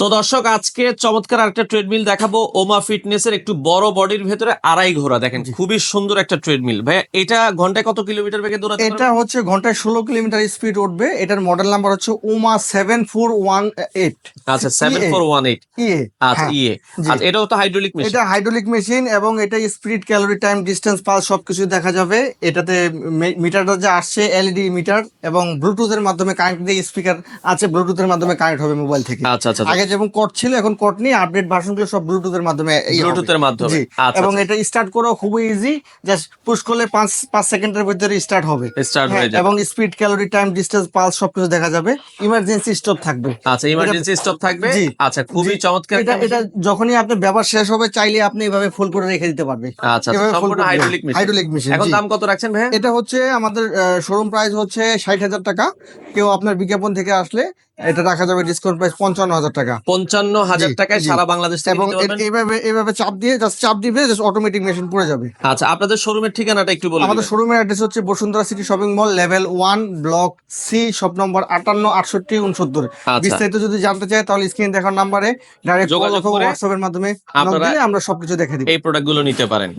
তো দর্শক আজকে চমৎকার একটা ট্রেডমিল দেখাবো ওমা ফিটনেসের একটু বড় বডির ভেতরে আড়াই ঘোড়া দেখেন খুবই সুন্দর একটা ট্রেডমিল ভাই এটা ঘন্টায় কত কিলোমিটার বেগে দৌড়াতে পারবে? এটা হচ্ছে ঘন্টায় 16 কিলোমিটার স্পিড উঠবে। এটার মডেল নাম্বার হচ্ছে উমা 7418। আচ্ছা 7418 ইয়ে আচ্ছা হ্যাঁ, ইয়ে জি। আচ্ছা এটাও তো হাইড্রোলিক মেশিন। এটা হাইড্রোলিক মেশিন এবং এটা speed, calorie, time, distance, pulse সবকিছু দেখা যাবে। এটাতে মিটারটা যে আসছে এলইডি মিটার এবং ব্লুটুথের মাধ্যমে কানেক্ট দিয়ে স্পিকার আছে, ব্লুটুথের মাধ্যমে কানেক্ট হবে মোবাইল থেকে। আচ্ছা আচ্ছা আগে যেমন কর্ড ছিল, এখন কর্ড নেই, আপডেট ভার্সনগুলো সব ব্লুটুথের মাধ্যমে ব্লুটুথের মাধ্যমে জি। আচ্ছা এবং এটা স্টার্ট করা খুবই ইজি, জাস্ট পুশ করলে 5 সেকেন্ডের ভিতরে স্টার্ট হবে। স্টার্ট হ্যাঁ, হয়ে যাবে এবং speed, calorie, time, distance, pulse সবকিছু দেখা যাবে। ইমার্জেন্সি স্টপ থাকবে। আচ্ছা ইমার্জেন্সি স্টপ থাকবে। জি। আচ্ছা খুবই জি। চমৎকার এটা একটা এটা যখনই আপনার ব্যবহার শেষ হবে চাইলে আপনি এভাবে ফুল করে রেখে দিতে পারবে। আচ্ছা আচ্ছা সম্পূর্ণ হাইড্রোলিক মেশিন। Hydraulic machine. এখন দাম কত রাখছেন ভাই? এটা হচ্ছে আমাদের শোরুম প্রাইস হচ্ছে 60,000 টাকা। কেউ আপনার বিজ্ঞাপন থেকে আসলে এটা রাখা যাবে ডিসকাউন্ট প্রাইস 55,000 টাকা। 55,000 জি, টাকায় জি। সারা বাংলাদেশ থেকে এবং নিতে পারবেন। এইভাবে চাপ দিবে, জাস্ট অটোমেটিক মেশিন পড়ে যাবে। আচ্ছা আপনাদের শোরুমের ঠিকানাটা একটু বলে আমাদের দিবেন। শোরুমের অ্যাড্রেস হচ্ছে Bashundhara city shopping mall, level 1, block C, shop number 58, 68, 69। আচ্ছা বিস্তারিত যদি জানতে চায় তাহলে স্ক্রিন দেখার নাম্বারে ডাইরেক্ট কল যোগাযোগ অথবা করে হোয়াটসঅ্যাপের মাধ্যমে নক আপনারা দিলে আমরা সবকিছু দেখে দিব। এই প্রোডাক্টগুলো নিতে পারেন।